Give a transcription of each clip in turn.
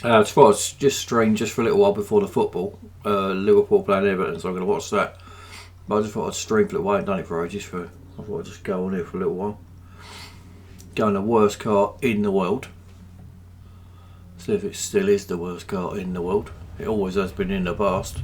As far as just stream just for a little while before the football, Liverpool playing Everton, so I'm going to watch that. But I just thought I'd stream for a little while. I ain't done it for ages. I thought I'd just go on here for a little while. Go in the worst car in the world. See if it still is the worst car in the world. It always has been in the past.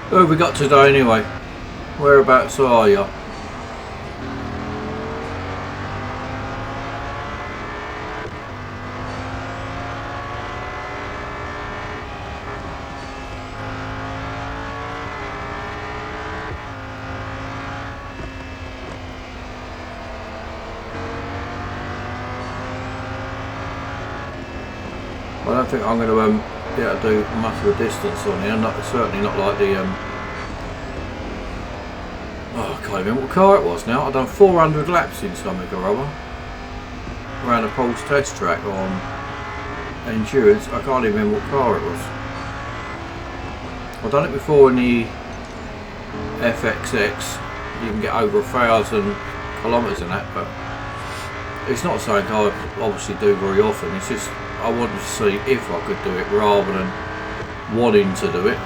Who have we got today anyway? Whereabouts are you? I don't think I'm going to be able to do much of a distance on here. Certainly not like the oh, I can't remember what car it was now. I've done 400 laps in something or other around a Pulse test track on endurance. I can't even remember what car it was. I've done it before in the FXX. You can get over 1,000 kilometres in that, but it's not something I obviously do very often. It's just I wanted to see if I could do it rather than wanting to do it.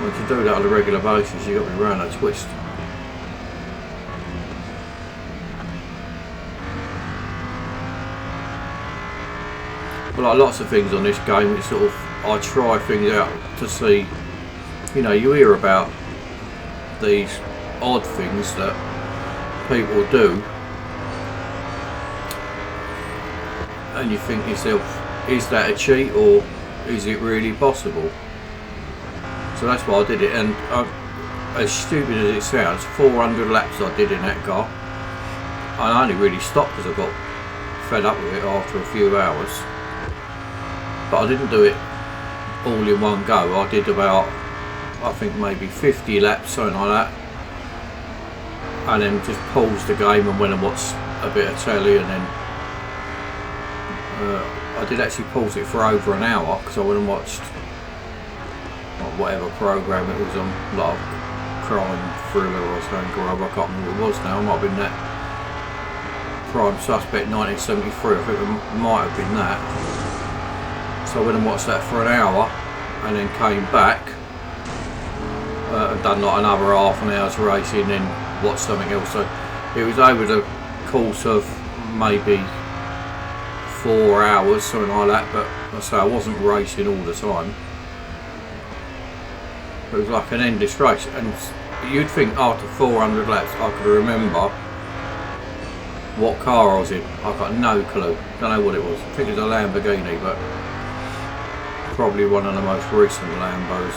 Well, to do that on a regular basis, you've got to be around a twist. But like lots of things on this game, it's sort of I try things out to see. You know, you hear about these odd things that people do, and you think to yourself, is that a cheat or is it really possible? So that's why I did it, and as stupid as it sounds, 400 laps I did in that car. I only really stopped because I got fed up with it after a few hours. But I didn't do it all in one go. I did about, I think maybe 50 laps, something like that, and then just paused the game and went and watched a bit of telly, and then I did actually pause it for over an hour because I went and watched whatever program it was on, like crime thriller or something or other. I can't remember what it was now. It might have been that Prime Suspect 1973. I think it might have been that. So I went and watched that for an hour and then came back and done like another half an hour's racing, then watched something else. So it was over the course of maybe 4 hours, something like that, but I say I wasn't racing all the time. It was like an endless race, and you'd think after 400 laps I could remember what car I was in. I've got no clue, don't know what it was. I think it was a Lamborghini, but probably one of the most recent Lambos.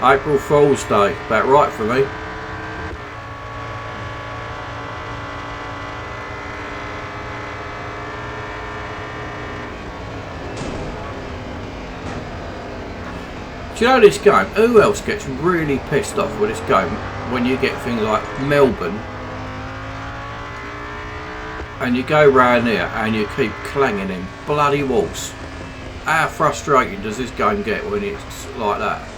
April Fool's Day, about right for me. Do you know this game? Who else gets really pissed off with this game when you get things like Melbourne and you go round here and you keep clanging in bloody walls? How frustrating does this game get when it's like that?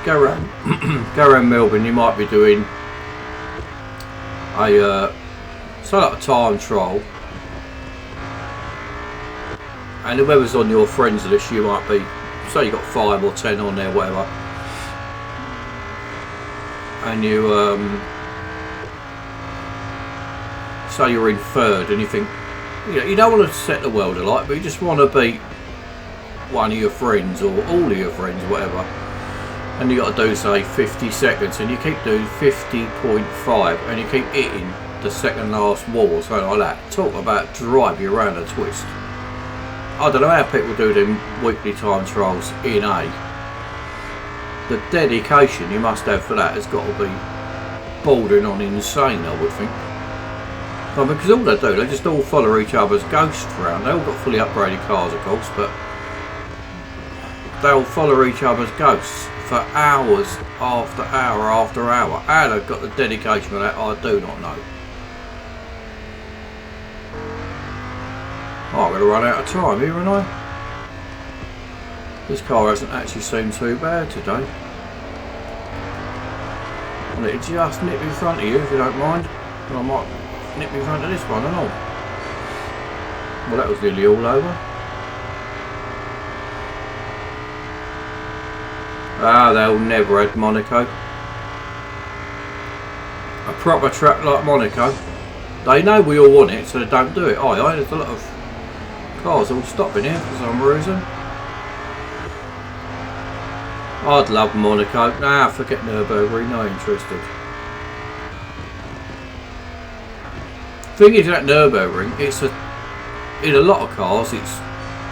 Go around Melbourne, you might be doing a like a time trial, and whoever's on your friends list, you might be, say you got 5 or 10 on there, whatever, and you say you're in third and you think, you know, you don't want to set the world alight, but you just want to beat one of your friends or all of your friends, whatever, and you got to do, say, 50 seconds, and you keep doing 50.5 and you keep hitting the second last wall or something like that. Talk about drive you around a twist. I don't know how people do them weekly time trials in A. The dedication you must have for that has got to be bordering on insane, I would think. Because all they do, they just all follow each other's ghosts around. They all got fully upgraded cars, of course, but they'll follow each other's ghosts for hours after hour after hour. How they've got the dedication for that, I do not know. Oh, I'm going to run out of time here, aren't I? This car hasn't actually seemed too bad today. I'll let it just nip in front of you if you don't mind. And I might nip in front of this one and all. Well, that was nearly all over. Ah, they'll never had Monaco. A proper track like Monaco. They know we all want it, so they don't do it. Aye, there's a lot of cars all stopping here for some reason. I'd love Monaco. Nah, forget Nürburgring, not interested. Thing is, at Nürburgring, it's in a lot of cars, it's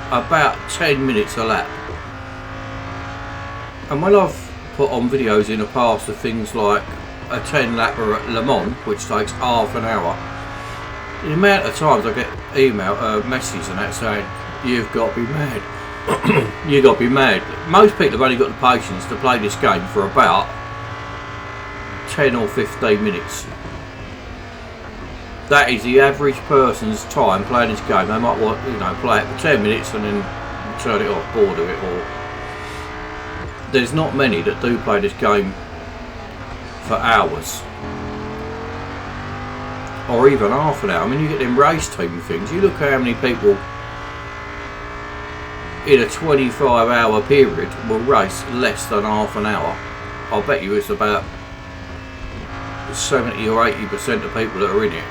about 10 minutes a lap. And when I've put on videos in the past of things like a 10 lapper at Le Mans, which takes half an hour, the amount of times I get messages and that saying, you've got to be mad. You've got to be mad. Most people have only got the patience to play this game for about 10 or 15 minutes. That is the average person's time playing this game. They might want, you know, play it for 10 minutes and then turn it off, bored of it, or there's not many that do play this game for hours. Or even half an hour. I mean, you get them race team things. You look at how many people in a 25-hour period will race less than half an hour. I'll bet you it's about 70 or 80% of people that are in it.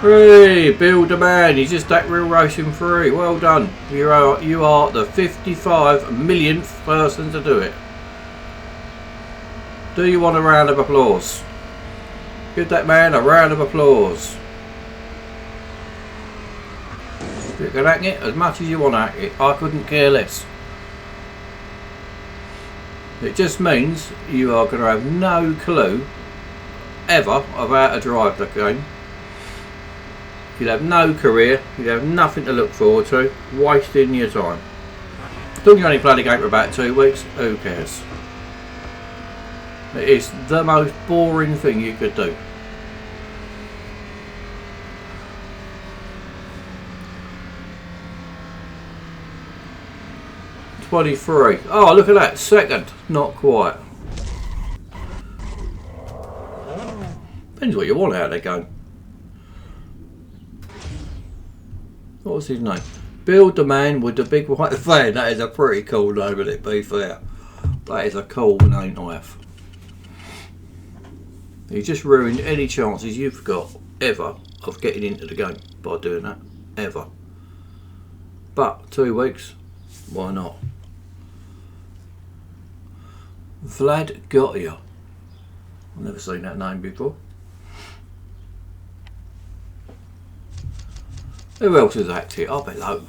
Hey, Bill the man, he's just that real racing free. Well done. You are the 55 millionth person to do it. Do you want a round of applause? Give that man a round of applause. You can hack it as much as you want to hack it. I couldn't care less. It just means you are going to have no clue ever of how to drive the game. You'd have no career, you'd have nothing to look forward to, wasting your time. Don't you only play the game for about 2 weeks? Who cares? It is the most boring thing you could do. '23. Oh, look at that, second. Not quite. Depends what you want out of the game. What was his name? Bill the man with the big white van. That is a pretty cool name, would it be fair? That is a cool name to have. You just ruined any chances you've got ever of getting into the game by doing that. Ever. But 2 weeks, why not? Vlad Gotia. I've never seen that name before. Who else has acted? I bet low.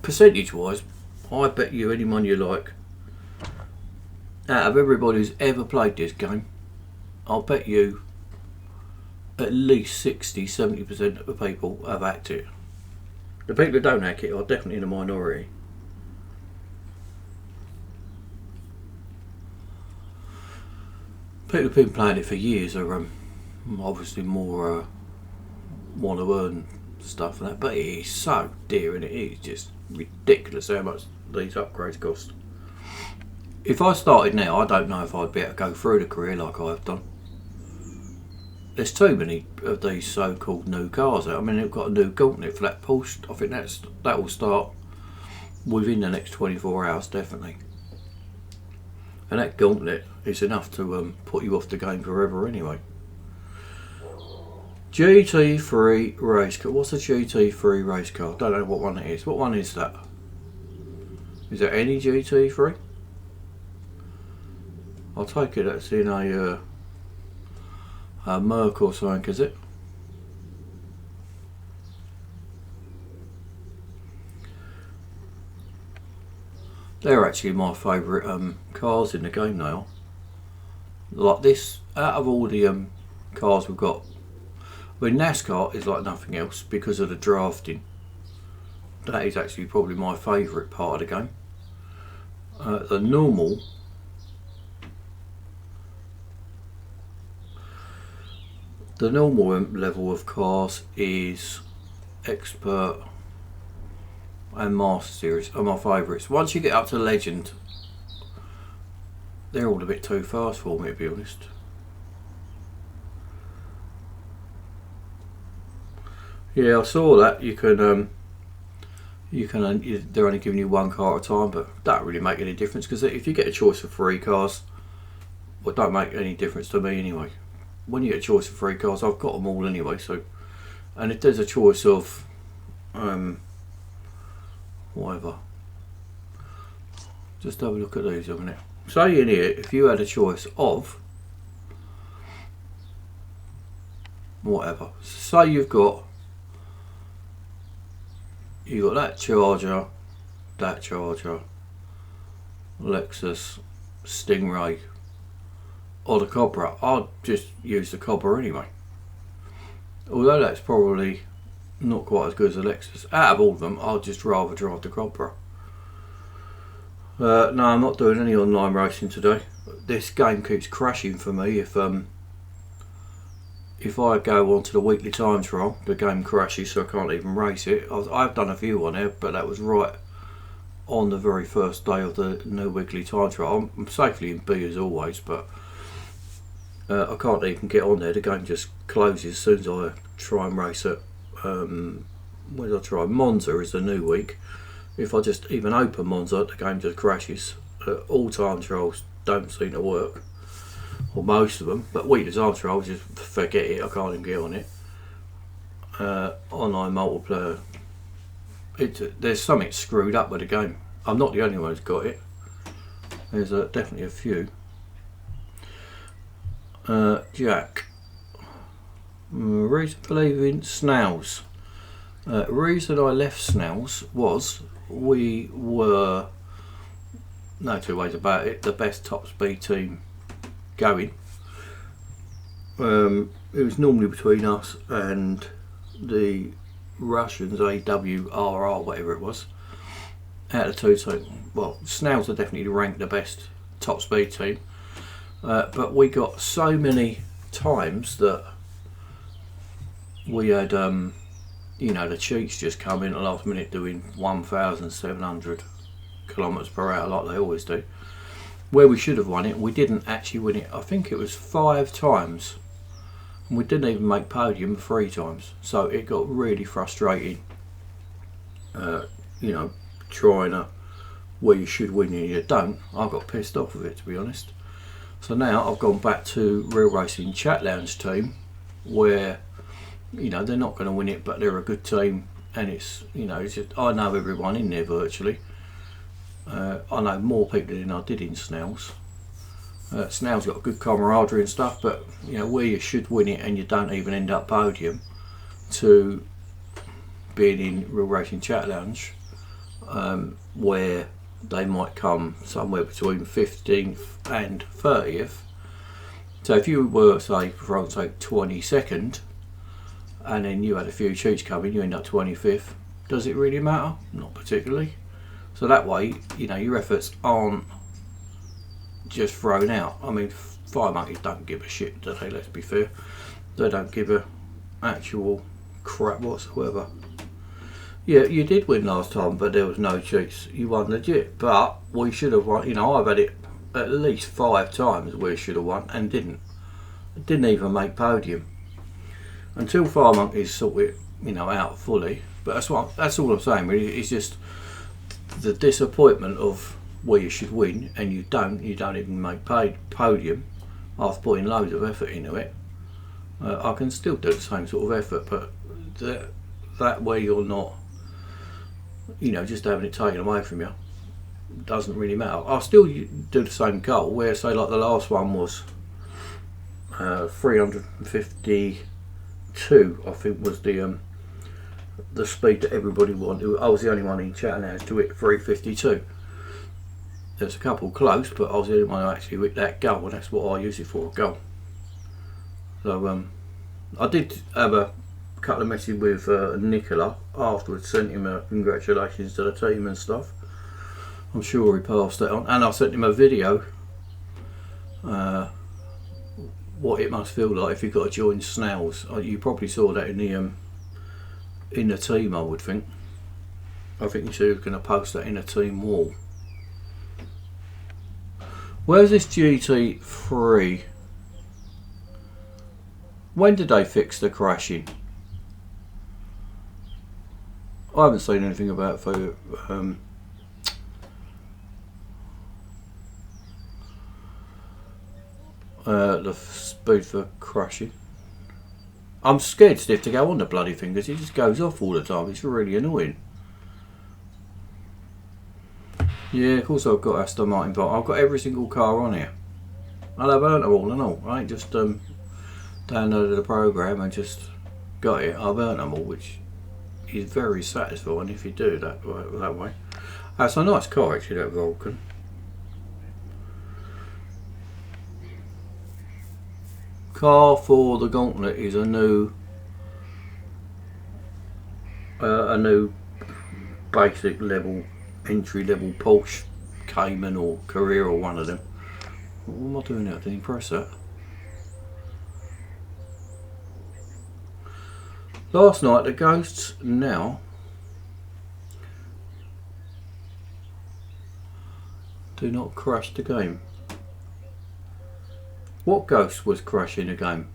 Percentage wise, I bet you anyone you like. Out of everybody who's ever played this game, I'll bet you at least 60-70% of the people have hacked it. The people who don't hack it are definitely in the minority. People who've been playing it for years are obviously more want to earn stuff and that, but it is so dear and it is just ridiculous how much these upgrades cost. If I started now, I don't know if I'd be able to go through the career like I've done. There's too many of these so-called new cars out. I mean, they've got a new gauntlet for that Porsche. I think that will start within the next 24 hours, definitely. And that gauntlet is enough to put you off the game forever anyway. GT3 race car. What's a GT3 race car? Don't know what one it is. What one is that? Is there any GT3? I'll take it that's in a Merc or something, is it? They're actually my favourite cars in the game now. Like this, out of all the cars we've got, I mean NASCAR is like nothing else because of the drafting. That is actually probably my favourite part of the game. The normal level of cars is Expert and Master Series are my favourites. Once you get up to Legend, they're all a bit too fast for me, to be honest. Yeah, I saw that you can they're only giving you one car at a time, but that don't really make any difference because if you get a choice of 3 cars, well, it don't make any difference to me anyway. When you get a choice of 3 cars, I've got them all anyway. So, and if there's a choice of whatever, just have a look at these a minute. Say in here, if you had a choice of whatever, say you've got that Charger, Lexus, Stingray, or the Cobra. I'd just use the Cobra anyway. Although that's probably not quite as good as the Lexus. Out of all of them, I'd just rather drive the Cobra. No, I'm not doing any online racing today. This game keeps crashing for me. If I go onto the weekly time trial, the game crashes, so I can't even race it. I've done a few on there, but that was right on the very first day of the new weekly time trial. I'm safely in B as always, but I can't even get on there. The game just closes as soon as I try and race it. Where did I try? Monza is the new week. If I just even open Monza, the game just crashes. All time trials don't seem to work, or most of them, but weekly time trials, just forget it. I can't even get on it. Online multiplayer, there's something screwed up with the game. I'm not the only one who's got it. There's definitely a few. Jack. Reason for leaving Snails. Reason I left Snails was we were, no two ways about it, the best top speed team going. It was normally between us and the Russians, AWRR, whatever it was. Out of the two teams, well, Snails are definitely ranked the best top speed team. But we got so many times that we had, the cheats just come in at the last minute doing 1,700 kilometres per hour like they always do. Where we should have won it, we didn't actually win it. I think it was 5 times. And we didn't even make podium 3 times. So it got really frustrating, trying to where you should win and you don't. I got pissed off with it, to be honest. So now I've gone back to Real Racing Chat Lounge team, where they're not going to win it, but they're a good team, and it's just, I know everyone in there virtually. I know more people than I did in Snails. Snails got good camaraderie and stuff, but where you should win it and you don't even end up podium, to being in Real Racing Chat Lounge, where they might come somewhere between 15th and 30th. So if you were, say, for argument's sake, 22nd, and then you had a few cheats coming, you end up 25th. Does it really matter? Not particularly. So that way, your efforts aren't just thrown out. I mean, fire monkeys don't give a shit, do they? Let's be fair. They don't give a actual crap whatsoever. Yeah, you did win last time, but there was no cheats. You won legit, but we should have won. I've had it at least 5 times we should have won and didn't. Didn't even make podium. Until Fire Monkeys sort it, out fully. But that's all I'm saying. Really, it's just the disappointment of where you should win, and you don't even make podium after putting loads of effort into it, I can still do the same sort of effort, but that way you're not, you know, just having it taken away from you, doesn't really matter. I'll still do the same goal, where say like the last one was 352, I think was the speed that everybody wanted. I was the only one in chat now to hit 352. There's a couple close, but I was the only one who actually hit that goal, and that's what I use it for, a goal. So I did have a couple of messages with Nicola afterwards, sent him a congratulations to the team and stuff. I'm sure he passed that on, and I sent him a video what it must feel like if you've got to join snails. You probably saw that in the team, I would think. I think you said he was going to post that in a team wall. Where's this GT3? When did they fix the crashing? I haven't seen anything about it for the speed for crashing. I'm scared stiff to go on the bloody thing because it just goes off all the time. It's really annoying. Yeah, of course I've got Aston Martin, but I've got every single car on here. And I've earned them all and all. I ain't just downloaded the program and just got it. I've earned them all, which is very satisfying if you do that way. That's a nice car actually, that Vulcan. Car for the Gauntlet is a new basic level, entry level Porsche Cayman or Carrera or one of them. What am I doing now? Did he press that? Last night the ghosts now do not crash the game. What ghost was crashing the game?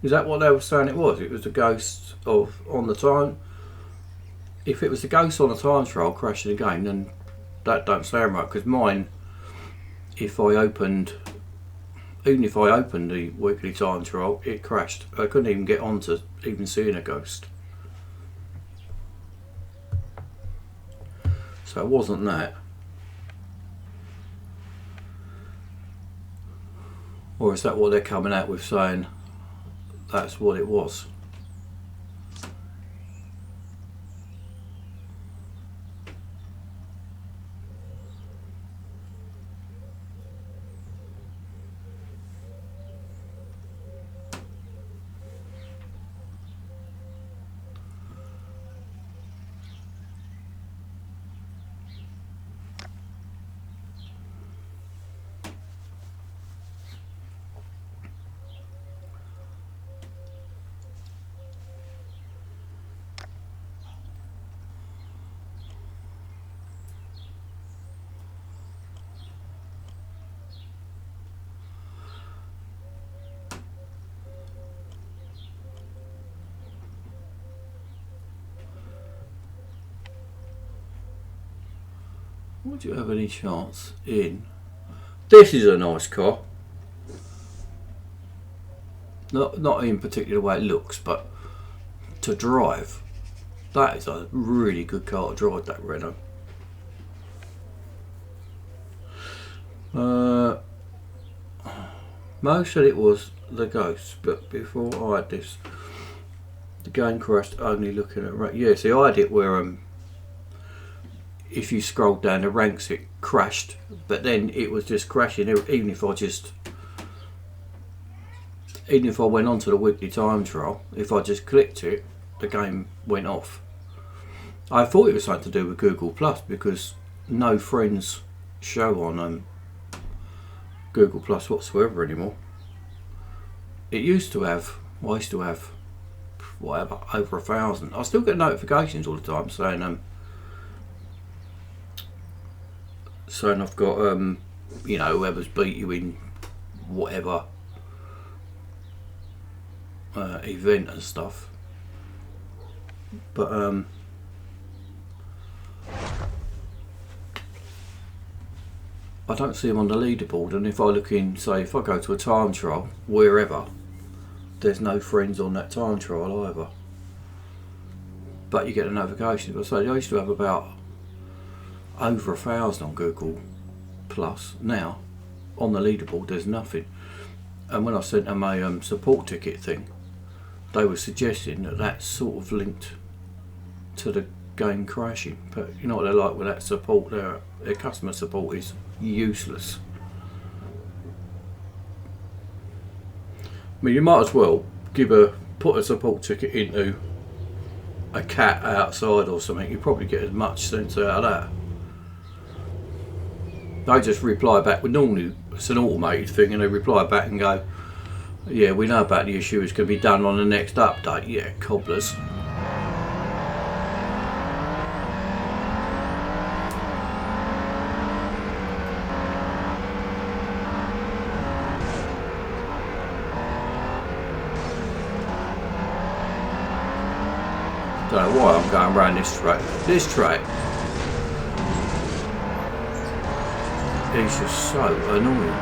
Is that what they were saying it was? It was the ghost of on the time. If it was the ghost on the time trial crashing the game, then that don't sound right, because mine, even if I opened the weekly time trial, it crashed. I couldn't even get on to even seeing a ghost. So it wasn't that. Or is that what they're coming out with, saying that's what it was? Would you have any chance in? This is a nice car. Not in particular the way it looks, but to drive, that is a really good car to drive, that Renault. Mo said it was the ghost, but before I had this, the game crashed only looking at yeah, see I had it where if you scrolled down the ranks it crashed, but then it was just crashing even if I went on to the weekly time trial. If I just clicked it, the game went off. I thought it was something to do with Google Plus, because no friends show on Google Plus whatsoever anymore. It used to have, I used to have whatever, over 1,000. I still get notifications all the time saying I've got you know, whoever's beat you in whatever event and stuff, but I don't see them on the leaderboard, and if I look in, say, if I go to a time trial, wherever, there's no friends on that time trial either. But you get a notification. I say I used to have about over 1,000 on Google Plus. Now, on the leaderboard, there's nothing. And when I sent them a support ticket thing, they were suggesting that that's sort of linked to the game crashing. But you know what they're like with that support, their customer support is useless. I mean, you might as well put a support ticket into a cat outside or something. You probably get as much sense out of that. They just reply back with, normally it's an automated thing, and they reply back and go, yeah, we know about the issue, it's going to be done on the next update. Yeah, cobblers. Don't know why I'm going around this track. This track is just so annoying.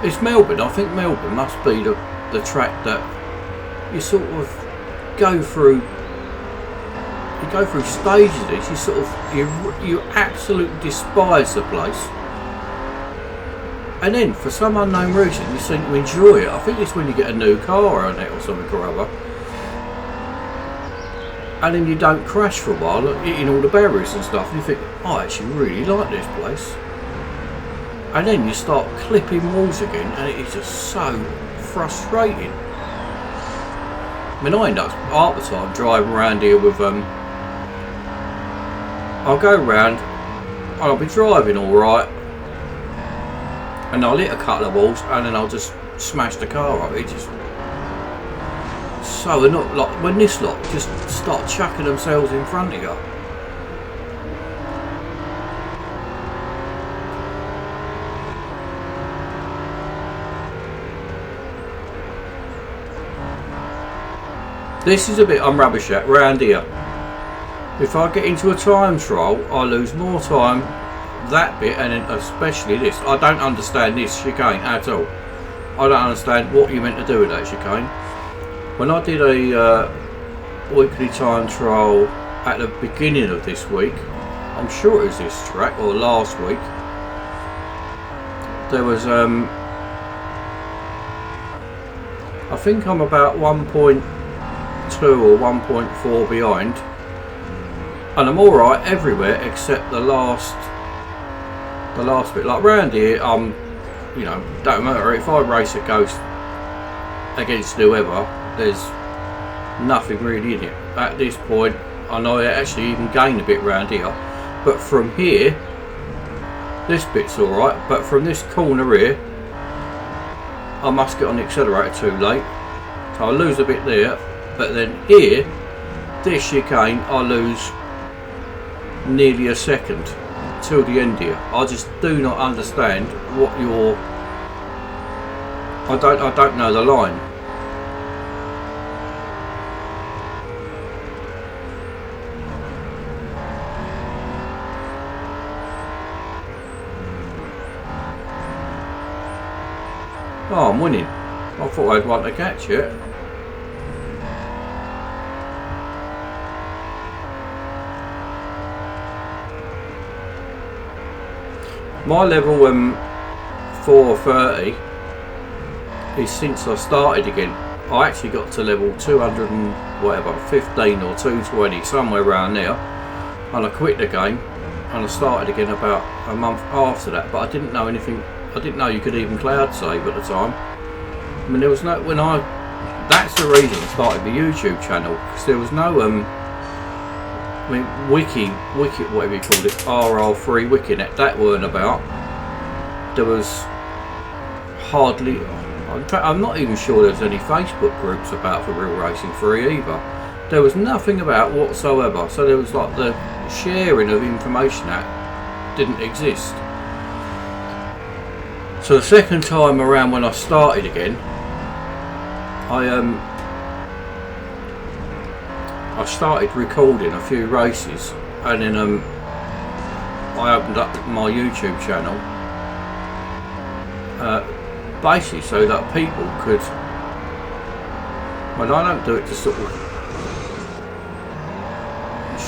It's Melbourne. I think Melbourne must be the track that you sort of go through. You go through stages of this. You sort of you absolutely despise the place. And then, for some unknown reason, you seem to enjoy it. I think it's when you get a new car on it or something or other. And then you don't crash for a while, eating all the berries and stuff, and you think, oh, I actually really like this place. And then you start clipping walls again, and it is just so frustrating. I mean, I end up, half the time, driving around here with, I'll go around, and I'll be driving alright, and I'll hit a couple of walls, and then I'll just smash the car up. It just so annoying. Like when this lot just start chucking themselves in front of you. This is a bit I'm rubbish at round here. If I get into a time trial, I lose more time. That bit, and then especially this. I don't understand this chicane at all. I don't understand what you meant to do with that chicane. When I did a weekly time trial at the beginning of this week, I'm sure it was this track or last week, there was I think I'm about 1.2 or 1.4 behind, and I'm alright everywhere except the last bit. Like round here, you know, don't matter if I race a ghost against whoever, there's nothing really in it. At this point, I know I actually even gain a bit round here, but from here, this bit's alright, but from this corner here, I must get on the accelerator too late, so I lose a bit there. But then here, this chicane, I lose nearly a second till the end here. I just do not understand what your. I don't know the line. Oh, I'm winning. I thought I'd want to catch it. My level 430 is since I started again. I actually got to level 200 and whatever, 15 or 220, somewhere around there, and I quit the game and I started again about a month after that. But I didn't know anything. I didn't know you could even cloud save at the time. I mean, there was no that's the reason I started the YouTube channel, because there was no I mean, wiki, whatever you called it, RL3 Wikinet, that weren't about. There was hardly, in fact, I'm not even sure there's any Facebook groups about for Real Racing 3 either. There was nothing about whatsoever, so there was like the sharing of information that didn't exist. So the second time around when I started again, I started recording a few races, and then I opened up my YouTube channel, basically so that people could. Well, I don't do it to sort of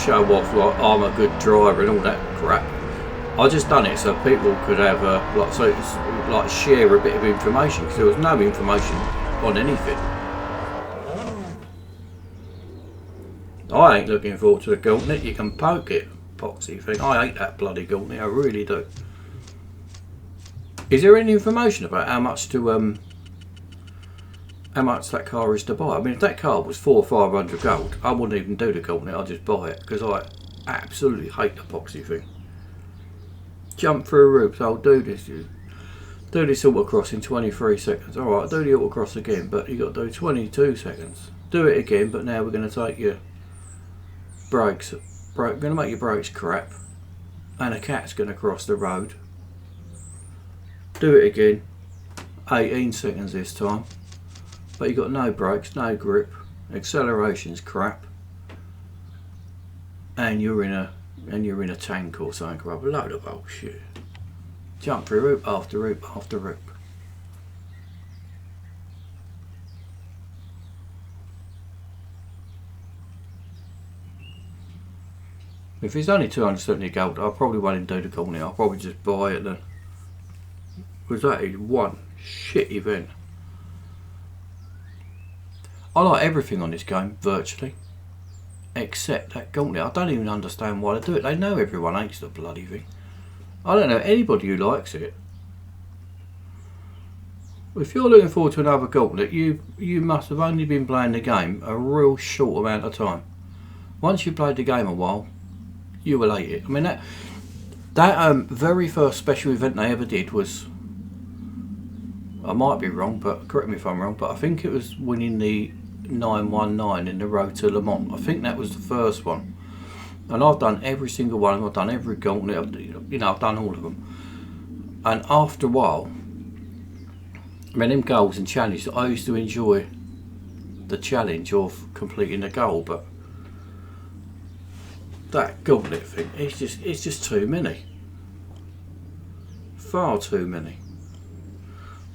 show off like I'm a good driver and all that crap. I just done it so people could have like share a bit of information, because there was no information on anything. I ain't looking forward to the gauntlet. You can poke it, poxy thing. I hate that bloody gauntlet. I really do. Is there any information about how much that car is to buy? I mean, if that car was 400 or 500 gold, I wouldn't even do the gauntlet. I'd just buy it, because I absolutely hate the poxy thing. Jump through roofs. I'll do this. Do this autocross in 23 seconds. All right, do the autocross again, but you got to do 22 seconds. Do it again, but now we're going to take your brakes. We're going to make your brakes crap, and a cat's going to cross the road. Do it again. 18 seconds this time. But you got no brakes, no grip, acceleration's crap, and you're in a tank or something, crap. A load of bullshit. Jump through rope after rope after rope. If it's only 270 gold, I probably won't even do the gauntlet. I'll probably just buy it then, because that is one shit event. I like everything on this game, virtually, except that gauntlet. I don't even understand why they do it. They know everyone hates the bloody thing. I don't know anybody who likes it. If you're looking forward to another gauntlet, you must have only been playing the game a real short amount of time. Once you've played the game a while, you will hate it. I mean, that very first special event they ever did was, I might be wrong, but correct me if I'm wrong, but I think it was winning the 919 in the Road to Le Mans. I think that was the first one, and I've done every single one. I've done every gauntlet. I've done all of them. And after a while, I mean, them goals and challenges, I used to enjoy the challenge of completing the goal, but that gauntlet thing, it's just too many, far too many.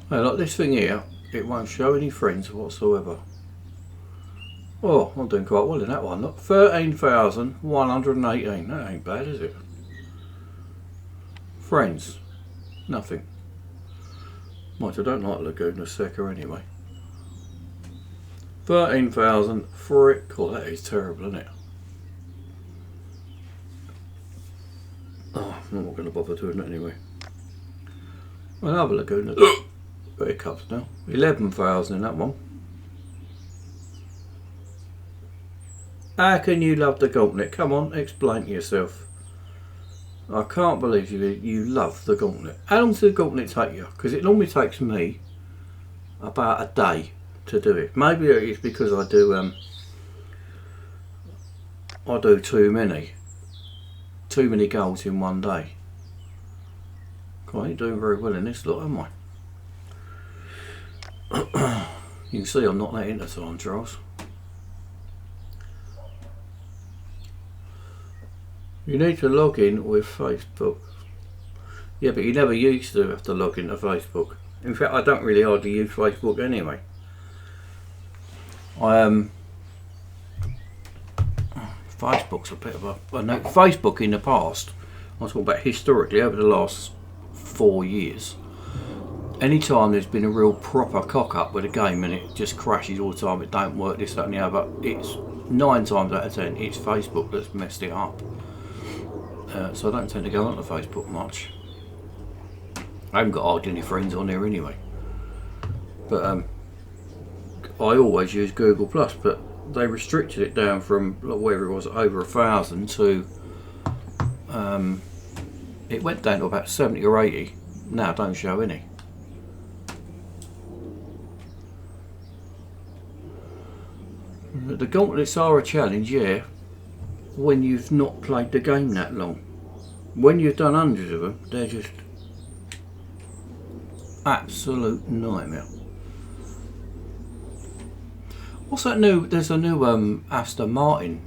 Well, like this thing here, it won't show any friends whatsoever. Oh, I'm doing quite well in that one. Look, 13,118. That ain't bad, is it? Friends, nothing. Mind, I don't like Laguna Seca anyway. 13,000 for it. God, that is terrible, isn't it? Oh, I'm not going to bother doing that anyway. Another Laguna. Got hiccups now. 11,000 in that one. How can you love the gauntlet? Come on, explain to yourself. I can't believe you love the gauntlet. How long does the gauntlet take you? Because it normally takes me about a day to do it. Maybe it's because I do too many goals in one day. God, I ain't doing very well in this lot, am I? You can see I'm not that into time trials. You need to log in with Facebook. Yeah, but you never used to have to log into Facebook. In fact, I don't really hardly use Facebook anyway. Facebook's a bit of a... Well, no, Facebook in the past, I'm talking about historically over the last 4 years, anytime there's been a real proper cock up with a game and it just crashes all the time, it don't work, this, that and the other, it's 9 times out of 10 it's Facebook that's messed it up. So I don't tend to go onto Facebook much. I haven't got hardly any friends on there anyway. But I always use Google Plus, but they restricted it down from wherever it was, over 1,000 to it went down to about 70 or 80. Now don't show any. The gauntlets are a challenge, yeah, when you've not played the game that long. When you've done hundreds of them, they're just absolute nightmare. What's that new? There's a new Aston Martin.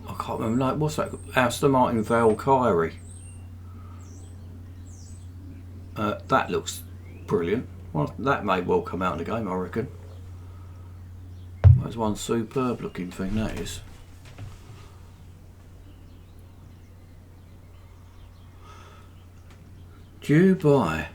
I can't remember. Like, what's that? Aston Martin Valkyrie. That looks brilliant. Well, that may well come out in the game, I reckon. There's one superb looking thing, that is. Dubai.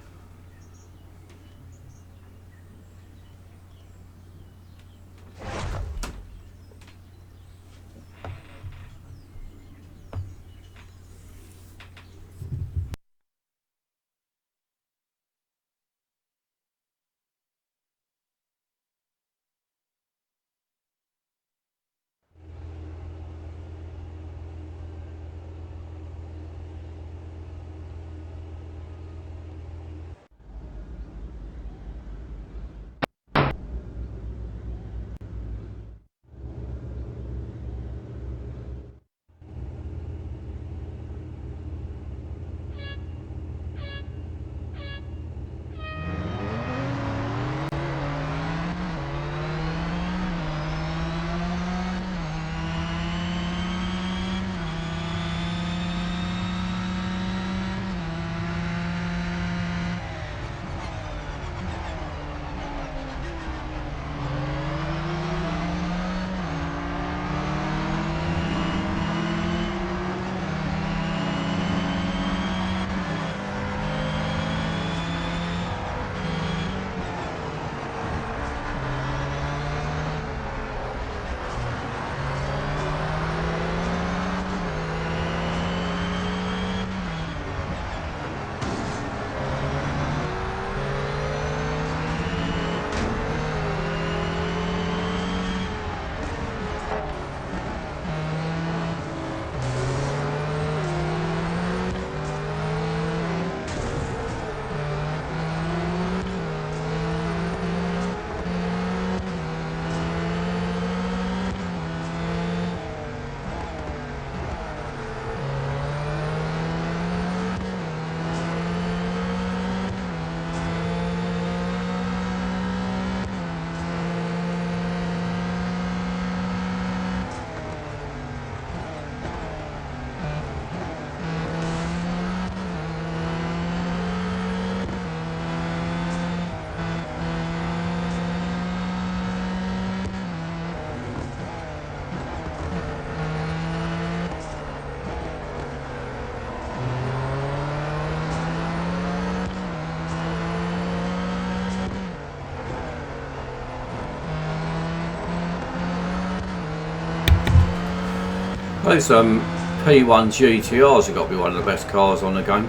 Those P1 GTRs have got to be one of the best cars on the game.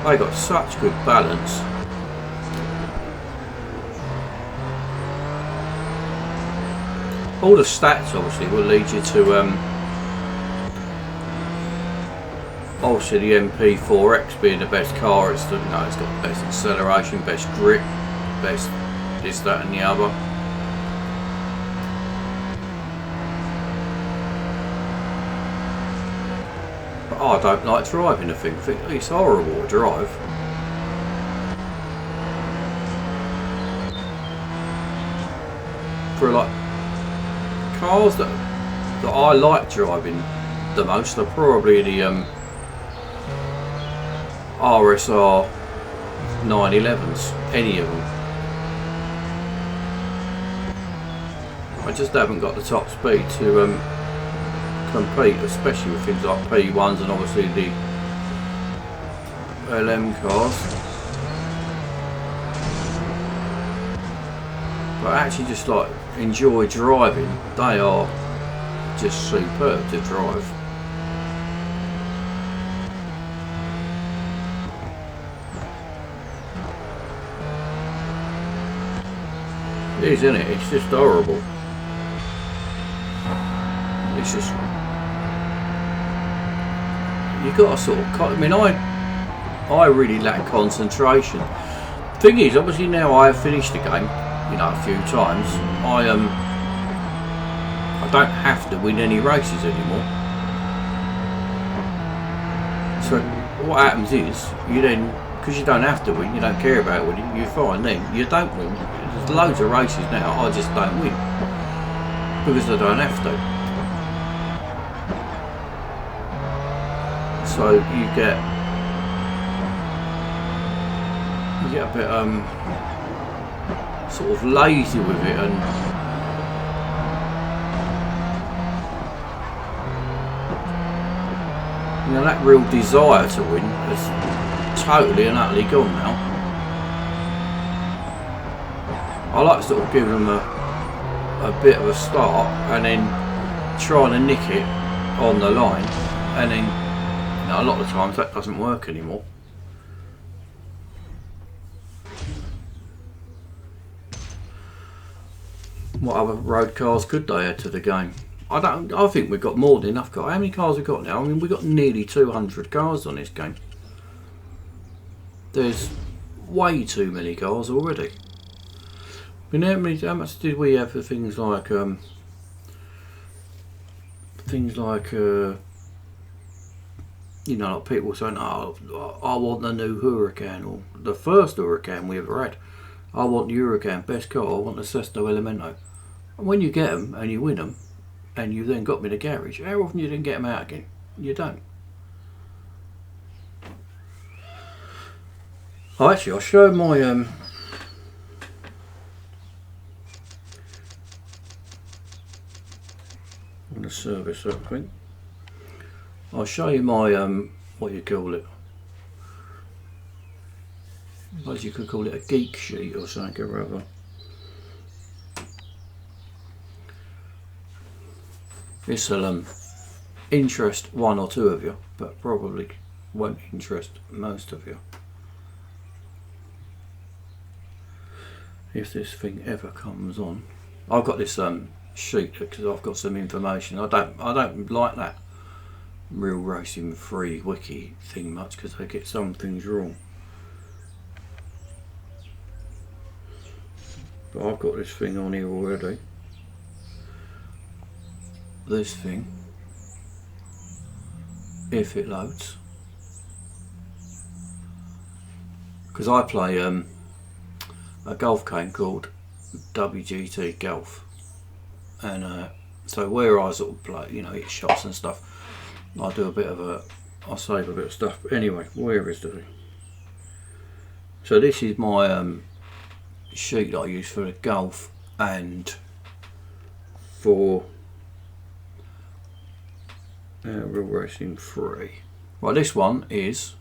They got such good balance. All the stats obviously will lead you to obviously the MP4X being the best car. It's the, it's got the best acceleration, best grip, best this, that, and the other. I don't like driving the thing. I think it's horrible to drive. For like cars that I like driving the most are probably the RSR 911s, any of them. I just haven't got the top speed to compete, especially with things like P1s and obviously the LM cars. But I actually just like enjoy driving. They are just superb to drive. It is, isn't it? It's just horrible. It's just, you got to sort of, I mean, I really lack concentration. Thing is, obviously now I have finished the game, a few times. I don't have to win any races anymore. So what happens is, you then because you don't have to win, you don't care about winning, you're fine then. You don't win. There's loads of races now, I just don't win. Because I don't have to. So you get a bit sort of lazy with it, and you know, that real desire to win is totally and utterly gone now. I like to sort of give them a bit of a start and then trying to nick it on the line, and then, you know, a lot of times that doesn't work anymore. What other road cars could they add to the game? I think we've got more than enough cars. How many cars have we got now? I mean, we've got nearly 200 cars on this game. There's way too many cars already. I mean, how much did we have for things like you know, like people saying, oh, I want the new Huracan, or the first Huracan we ever had. I want the Huracan, best car, I want the Sesto Elemento. And when you get them and you win them, and you then got them in the garage, how often you didn't get them out again? You don't. Oh, actually, I'll show my on the service, I think. I'll show you my what you call it. I suppose you could call it a geek sheet or something or other. This will interest one or two of you, but probably won't interest most of you. If this thing ever comes on. I've got this sheet because I've got some information. I don't like that Real Racing Free wiki thing much because I get some things wrong. But I've got this thing on here already. This thing, if it loads, because I play a golf game called WGT Golf, and so where I sort of play, you know, hit shots and stuff, I do a bit of I save a bit of stuff. But anyway, where is the thing? So this is my sheet that I use for the golf and for Real Racing Free. Right, this one is,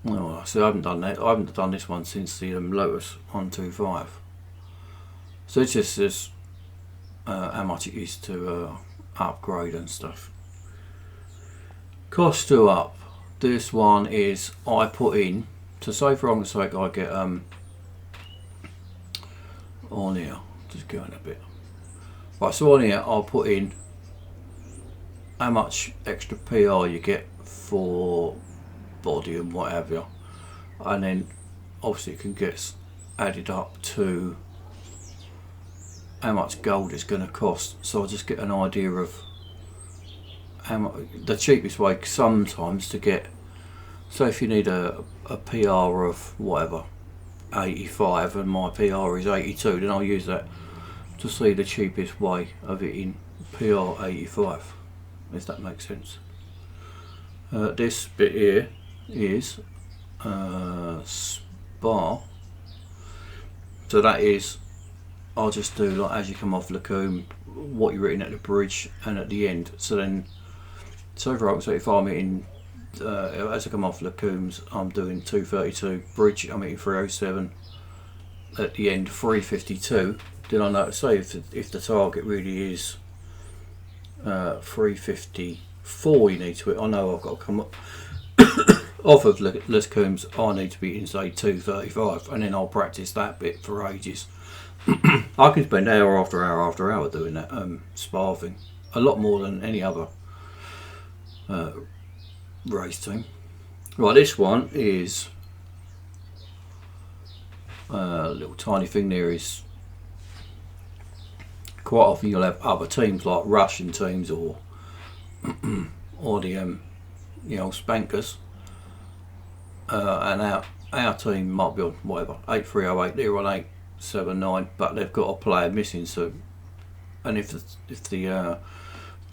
well, so I haven't done that. I haven't done this one since the Lotus 125. So it just says how much it is to upgrade and stuff. Cost to up. This one is I put in. So say for argument's sake, I get on here. Just going a bit. Right, so on here I'll put in how much extra PR you get for body and what have you, and then obviously it can get added up to how much gold it's going to cost. So I'll just get an idea of how much, the cheapest way sometimes to get, so if you need a PR of whatever 85 and my PR is 82, then I'll use that to see the cheapest way of it in PR 85, if that makes sense. This bit here is Spa, so that is, I'll just do like as you come off Lacombe, what you're hitting at the bridge and at the end. So then, so for example, if I'm hitting as I come off Lacombes, I'm doing 232 bridge, I'm hitting 307 at the end, 352. Then I know to say if the target really is 354 you need to hit, I know I've got to come up off of Lacombes, I need to be in say 235, and then I'll practice that bit for ages. I can spend hour after hour after hour doing that Spa thing, a lot more than any other race team. Right, this one is a little tiny thing there. Is quite often you'll have other teams like Russian teams or the you know, spankers, and our team might be on whatever 8308. They're on 879, but they've got a player missing. So, and if the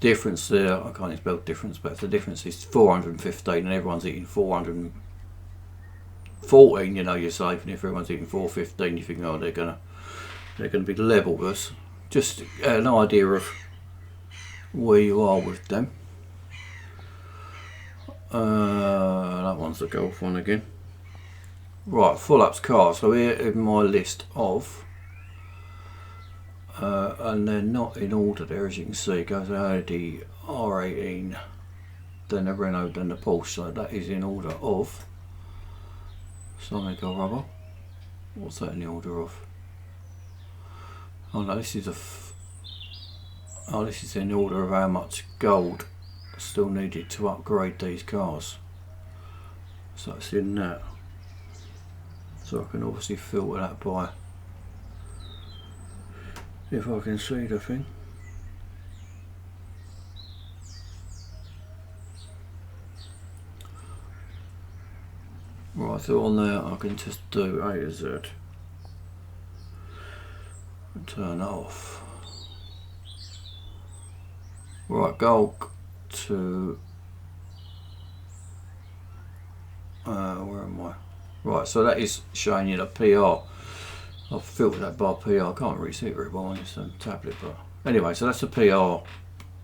difference there, I can't even spell difference, but if the difference is 415 and everyone's eating 414, you know you're safe. And if everyone's eating 415, you think, oh, they're gonna be level with us. Just an idea of where you are with them. That one's the golf one again. Right, full ups cars. So here is my list of, and they're not in order there, as you can see. It goes Audi R18, then the Renault, then the Porsche. So that is in order of something or other. What's that in the order of? Oh no, this is this is in order of how much gold still needed to upgrade these cars. So it's in that. So I can obviously filter that by, if I can see the thing. Right, so on there I can just do A to Z. Turn off. Right, go to where am I? Right, so that is showing you the PR. I've filtered that by PR. I can't really see it very well on this tablet, but anyway, so that's the PR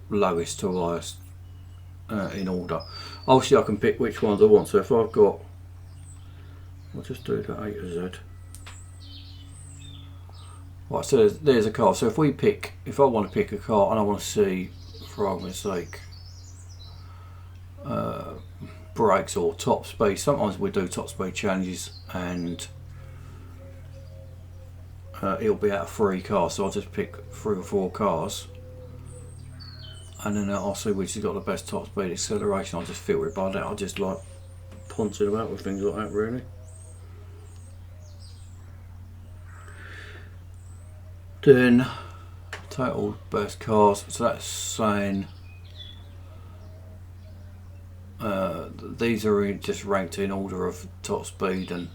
lowest to highest in order. Obviously I can pick which ones I want. So if I've got, I'll just do the A to Z. Right, so there's a car. So if I want to pick a car and I want to see, for argument's sake, brakes or top speed. Sometimes we do top speed challenges and it'll be out of 3 cars. So I'll just pick 3 or 4 cars and then I'll see which has got the best top speed acceleration. I'll just filter it by that. I'll just like poncing about with things like that really. Then total best cars, so that's saying these are just ranked in order of top speed and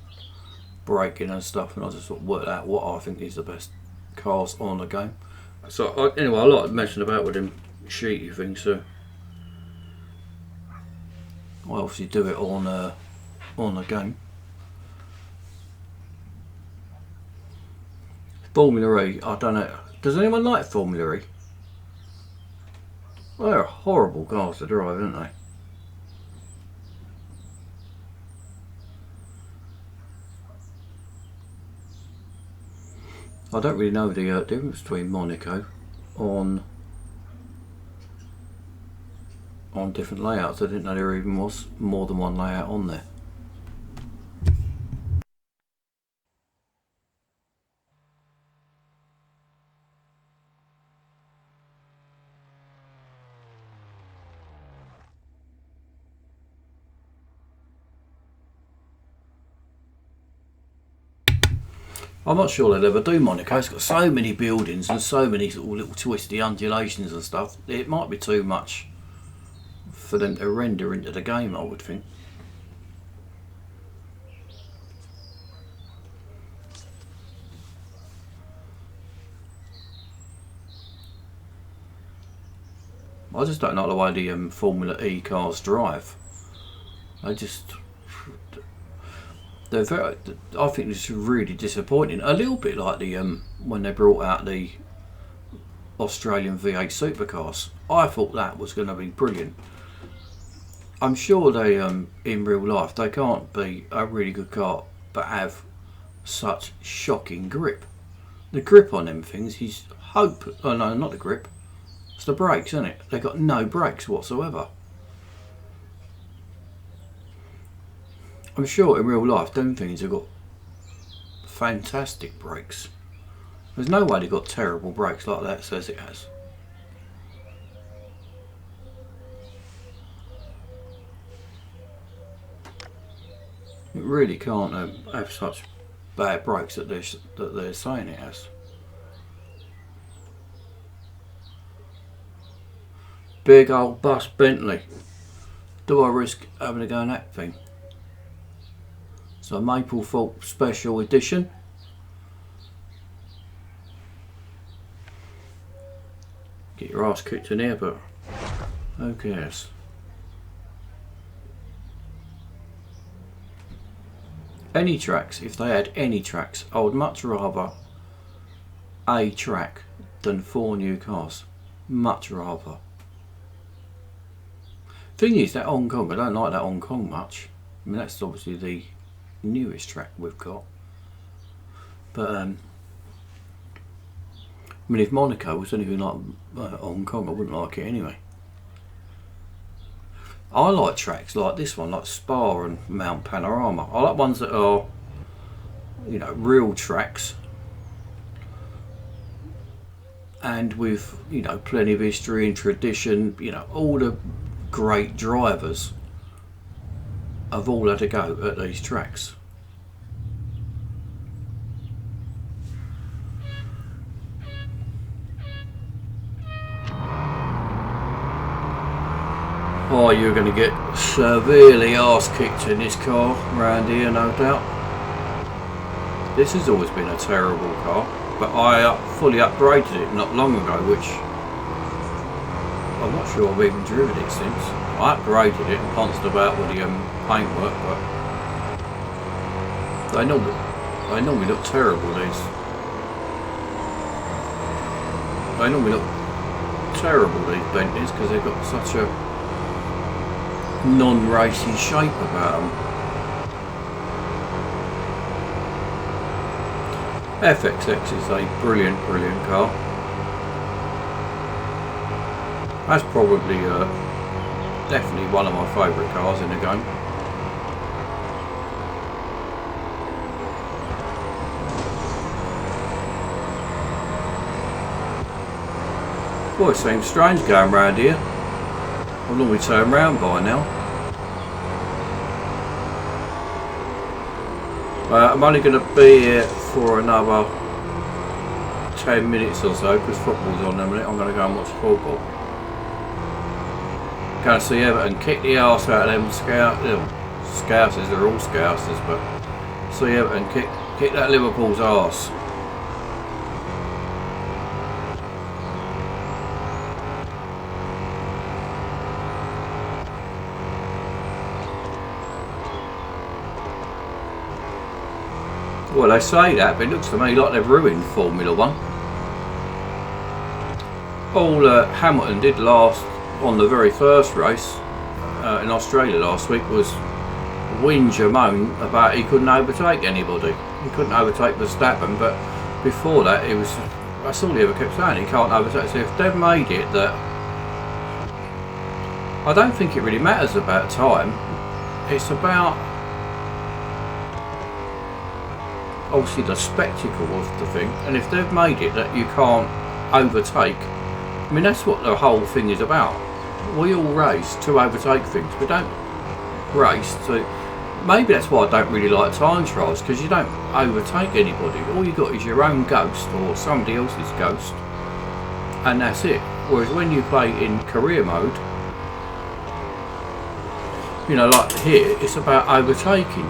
braking and stuff, and I just sort of worked out what I think is the best cars on the game. So anyway, I like messing about with them sheety things, so I obviously do it on the game. Formula E, I don't know. Does anyone like Formula E? Well, they're horrible cars to drive, aren't they? I don't really know the difference between Monaco on different layouts. I didn't know there even was more than one layout on there. I'm not sure they'll ever do Monaco. It's got so many buildings and so many sort of little twisty undulations and stuff. It might be too much for them to render into the game, I would think. I just don't like the way the Formula E cars drive. They're very, I think it's really disappointing. A little bit like the when they brought out the Australian V8 supercars. I thought that was going to be brilliant. I'm sure they in real life they can't be a really good car but have such shocking grip. The grip on them things is hope. Oh no, not the grip. It's the brakes, isn't it? They've got no brakes whatsoever. I'm sure in real life them things have got fantastic brakes. There's no way they've got terrible brakes like that says it has. It really can't have such bad brakes that they're saying it has. Big old bus Bentley. Do I risk having to go in that thing? So Maplethorpe Special Edition. Get your ass kicked in here, but who cares? Any tracks, if they had any tracks, I would much rather a track than 4 new cars. Much rather. Thing is, that Hong Kong, I don't like that Hong Kong much. I mean, that's obviously the newest track we've got. But, I mean, if Monaco was anything like Hong Kong, I wouldn't like it anyway. I like tracks like this one, like Spa and Mount Panorama. I like ones that are, you know, real tracks. And with, you know, plenty of history and tradition, you know, all the great drivers have all had a go at these tracks. Oh, you're going to get severely arse kicked in this car around here, no doubt. This has always been a terrible car, but I fully upgraded it not long ago, which I'm not sure I've even driven it since. I upgraded it and pounced about with the paintwork, but they normally look terrible, these. They normally look terrible, these Bentleys, because they've got such a non-racy shape about them. FXX is a brilliant car. That's probably definitely one of my favourite cars in the game. Boy, it seems strange going round here. I'll normally turn round by now. I'm only going to be here for another 10 minutes or so because football's on in a minute. I'm going to go and watch football. Going to see Everton kick the arse out of them Scousers, they're all Scousers, but see Everton kick that Liverpool's arse. Well, they say that, but it looks to me like they've ruined Formula 1. All Hamilton did last on the very first race in Australia last week was whinge and moan about he couldn't overtake anybody. He couldn't overtake Verstappen, but before that, that's all he ever kept saying, he can't overtake. So if they've made it that, I don't think it really matters about time. It's about obviously the spectacle of the thing, and if they've made it that you can't overtake, I mean, that's what the whole thing is about. We all race to overtake things, we don't race to. Maybe that's why I don't really like time trials, because you don't overtake anybody. All you got is your own ghost or somebody else's ghost, and that's it. Whereas when you play in career mode, you know, like here, it's about overtaking.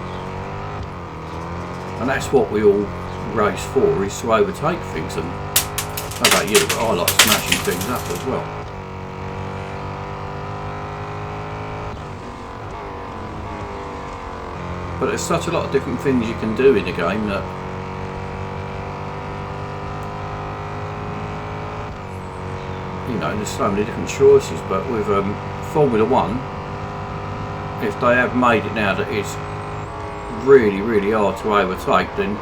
And that's what we all race for, is to overtake things. And how about you? But I like smashing things up as well. But there's such a lot of different things you can do in the game that you know, there's so many different choices. But with Formula 1, if they have made it now that it's really hard to overtake, then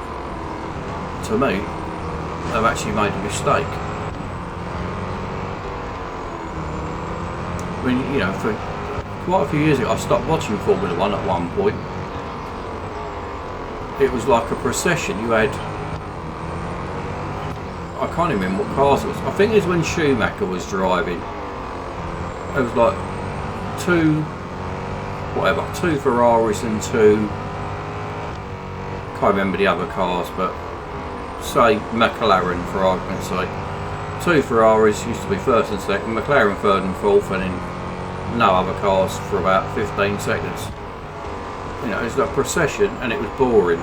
to me they've actually made a mistake. I mean, you know, for quite a few years ago I stopped watching Formula 1 at one point. It was like a procession. You had, I can't even remember what cars it was. I think it was when Schumacher was driving. It was like two Ferraris and two, can't remember the other cars, but say McLaren for argument's sake. Two Ferraris used to be first and second, McLaren third and fourth, and then no other cars for about 15 seconds. you know, it's like a procession, and it was boring.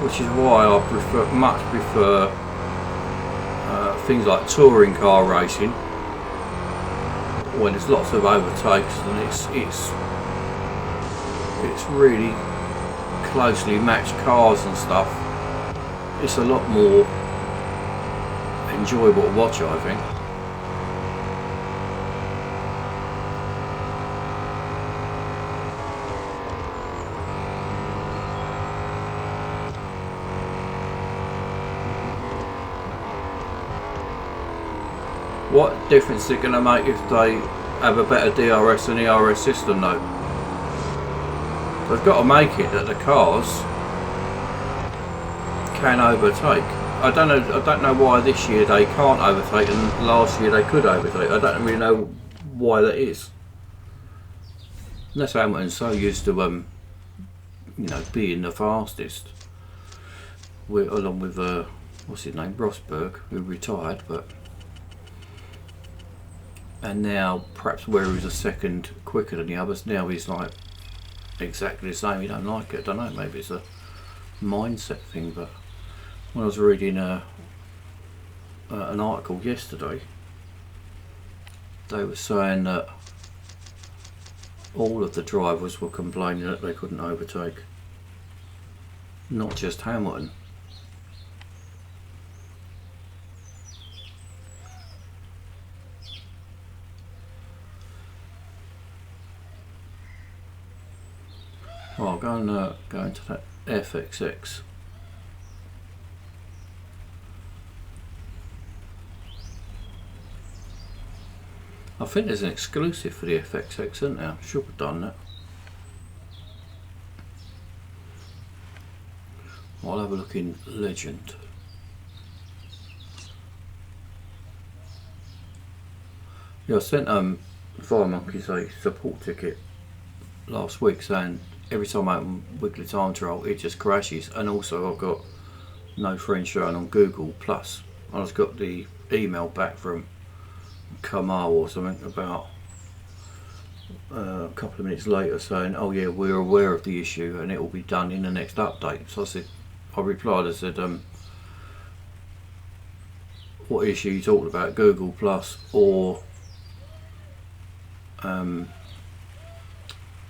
Which is why I much prefer things like touring car racing, when there's lots of overtakes and it's really closely matched cars and stuff. It's a lot more enjoyable to watch, I think. What difference is it going to make if they have a better DRS and ERS system though? They've got to make it that the cars can overtake. I don't know why this year they can't overtake and last year they could overtake. I don't really know why that is. Unless Hamilton's so used to you know, being the fastest. Along with what's his name, Rosberg, who retired, but. And now, perhaps where he was a second quicker than the others, now he's like exactly the same. He don't like it. I don't know. Maybe it's a mindset thing. But when I was reading an article yesterday, they were saying that all of the drivers were complaining that they couldn't overtake. Not just Hamilton. Oh, I'll go into that FXX. I think there's an exclusive for the FXX, isn't there? Should have done that. I'll have a look in Legend. Yeah, I sent Fire Monkeys a support ticket last week saying every time I open Wiggly Time Trial it just crashes, and also I've got no friends showing on Google Plus. I just got the email back from Kamal or something about a couple of minutes later saying, oh yeah, we're aware of the issue and it will be done in the next update. So I replied, I said, what issue you talking about, Google Plus or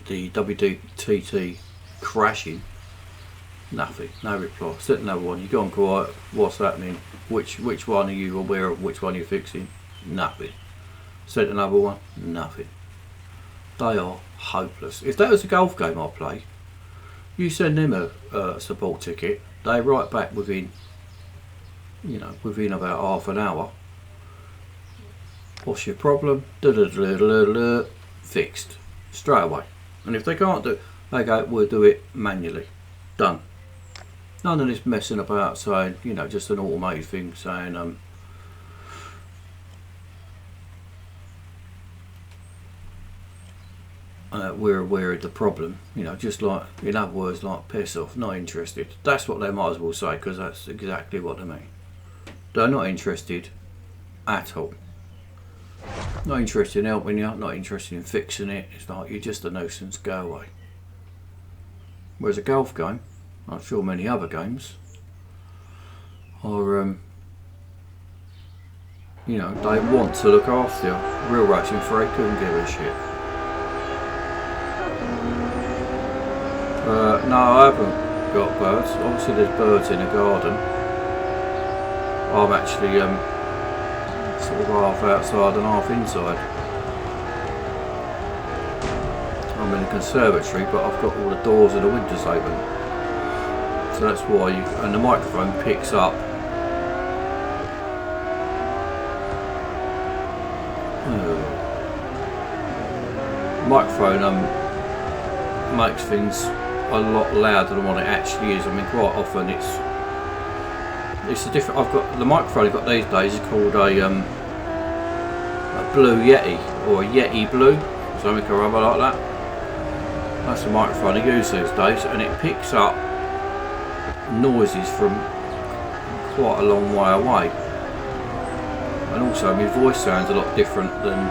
the WTT crashing? Nothing, no reply. Sent another one, you gone quiet, what's happening, which one are you aware of, which one are you fixing? Nothing. Sent another one, nothing. They are hopeless. If that was a golf game I play, you send them a support ticket, they write back within, you know, within about half an hour. What's your problem? Fixed straight away. And if they can't do it, they go, we'll do it manually. Done. None of this messing about saying, you know, just an automated thing saying we're aware of the problem, you know, just like, in other words, like piss off, not interested. That's what they might as well say, because that's exactly what they mean. They're not interested at all. Not interested in helping you, not interested in fixing it. It's like, you're just a nuisance, go away. Whereas a golf game, I'm sure many other games, are, you know, they want to look after you. Real Racing 3 couldn't give a shit. No, I haven't got birds. Obviously there's birds in the garden. I'm actually sort of half outside and half inside. I'm in a conservatory, but I've got all the doors and the windows open. So that's why and the microphone picks up microphone makes things a lot louder than what it actually is. I mean, quite often it's a different. I've got the microphone I've got these days is called a Blue Yeti, or a Yeti Blue, something or other like that. That's the microphone I use these days, and it picks up noises from quite a long way away. And also my voice sounds a lot different than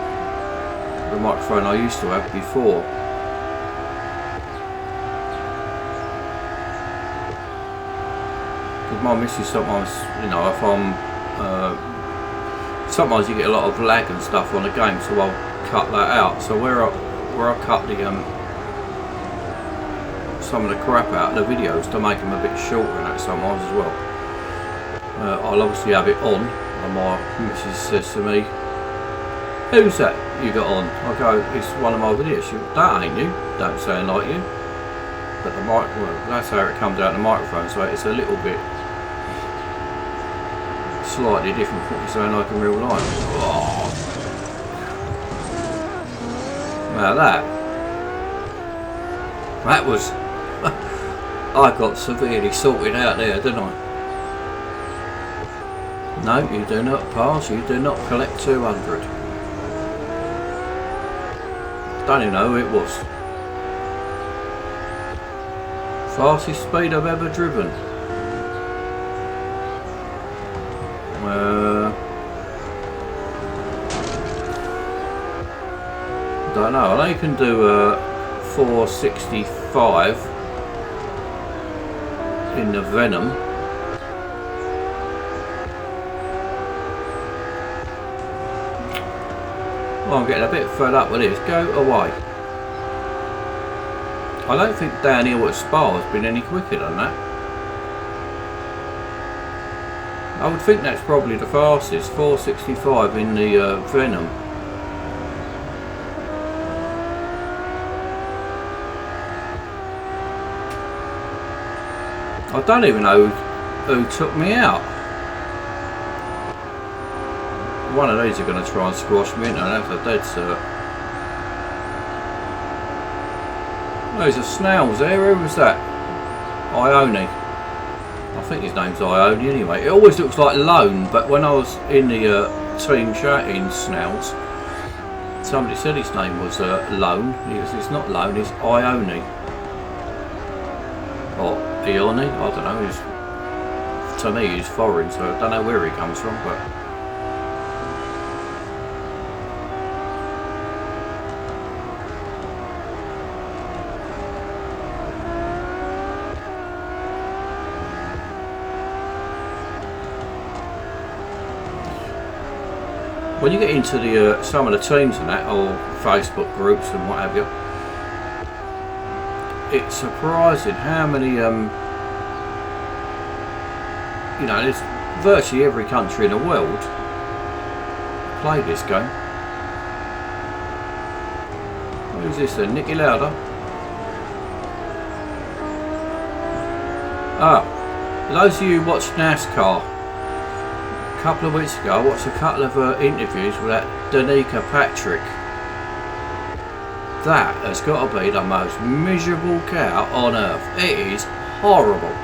the microphone I used to have before. Because my missus sometimes, you know, if I'm sometimes you get a lot of lag and stuff on the game, so I'll cut that out. So where I cut the some of the crap out of the videos to make them a bit shorter and that sometimes as well. I'll obviously have it on, and my missus says to me, "Who's that you got on?" I go, "It's one of my videos." She goes, "That ain't you, don't sound like you." But the mic, well, that's how it comes out the microphone, so it's a little bit slightly different from what you sound like in real life. Oh. Now that was I got severely sorted out there, didn't I? No, you do not pass, you do not collect 200. Don't even know who it was. Fastest speed I've ever driven. Don't know. I know you can do 465 in the Venom. Well, I'm getting a bit fed up with this. Go away. I don't think down here at Spa has been any quicker than that. I would think that's probably the fastest. 465 in the Venom. I don't even know who took me out. One of these are going to try and squash me into, and that's a dead cert. There's a snails there. Who was that? Ione. I think his name's Ione anyway. It always looks like Lone, but when I was in the team chatting snails, somebody said his name was Lone. It's not Lone, it's Ione. Or Ione, I don't know. To me, he's foreign, so I don't know where he comes from, but. When you get into the some of the teams and that, or Facebook groups and what have you, it's surprising how many, you know, there's virtually every country in the world play this game. Who's this then? Nicky Lauda? Ah, those of you who watch NASCAR, a couple of weeks ago I watched a couple of interviews with that Danica Patrick. That has got to be the most miserable cow on earth. It is horrible.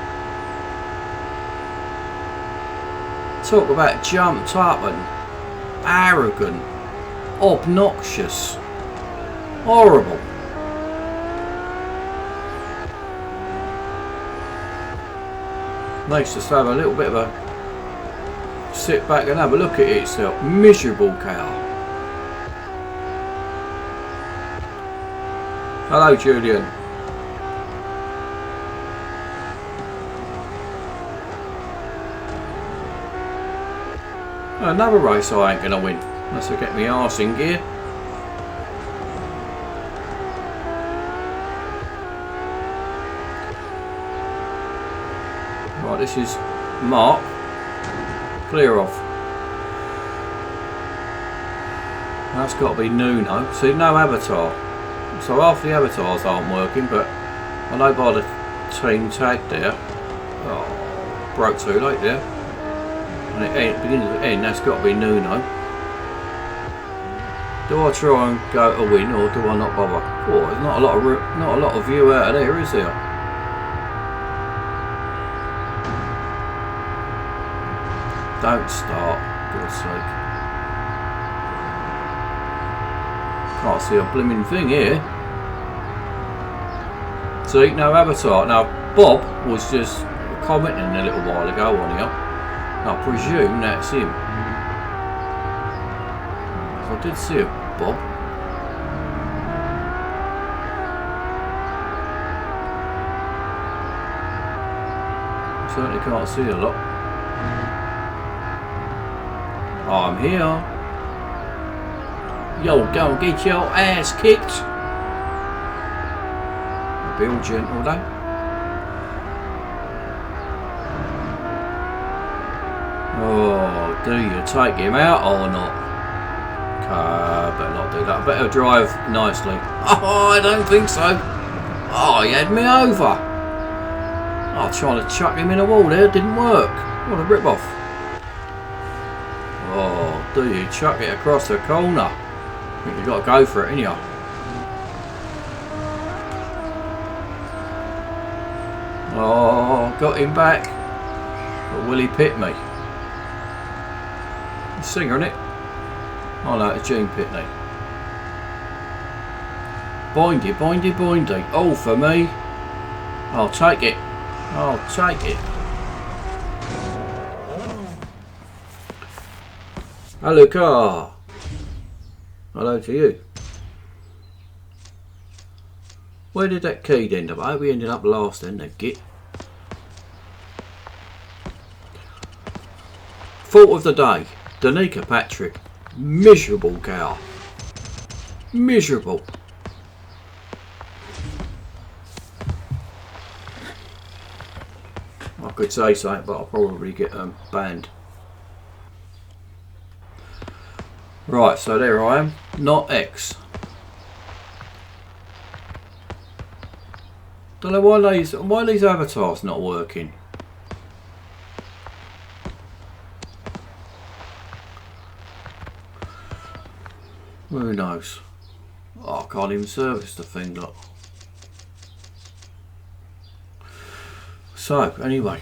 Talk about jumped up and arrogant, obnoxious, horrible. Makes us have a little bit of a sit back and have a look at it itself. Miserable cow. Hello, Julian. Another race I ain't gonna win unless I get my arse in gear. Right, this is Mark. Clear off. That's got to be Nuno. See, no avatar. So half the avatars aren't working, but I know by the team tag there. Oh, broke too late there. And it begins to end. That's got to be Nuno. Do I try and go to win, or do I not bother? Oh, there's not a lot of view out of there, is there? Don't start, for God's sake. Can't see a blooming thing here. See, no avatar. Now, Bob was just commenting a little while ago on here. I presume that's him. I did see a Bob. Certainly can't see a lot. I'm here. Yo, go and get your ass kicked. I'll be all gentle though. Oh, do you take him out or not? Better not do that. Better drive nicely. Oh, I don't think so. Oh, he had me over. I was trying to chuck him in a wall there. It didn't work. What a rip-off. Oh, do you chuck it across the corner? I think you've got to go for it, ain't you? Oh, got him back. But will he pit me? Singer, isn't it? Oh no, it's Gene Pitney. Boindy, boindy, boindy. All for me. I'll take it. I'll take it. Hello, car. Hello to you. Where did that key end up? I hope he ended up last then, that git. Thought of the day. Danica Patrick. Miserable cow. Miserable. I could say something, but I'll probably get banned. Right, so there I am. Not X. Don't know why these avatars not working. Who knows? Oh, I can't even service the thing, look. So, anyway,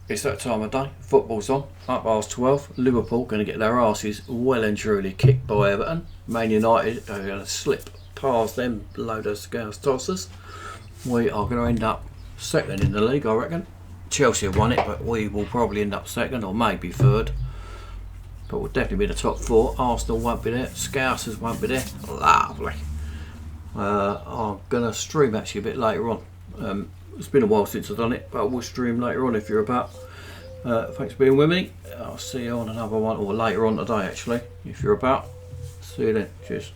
it's that time of day. Football's on. Up past 12. Liverpool going to get their asses well and truly kicked by Everton. Man United are going to slip past them load of scouse tossers. We are going to end up second in the league, I reckon. Chelsea have won it, but we will probably end up second or maybe third. But we'll definitely be in the top four. Arsenal won't be there. Scousers won't be there. Lovely. I'm going to stream actually a bit later on. It's been a while since I've done it, but we'll stream later on if you're about. Thanks for being with me. I'll see you on another one, or later on today actually, if you're about. See you then. Cheers.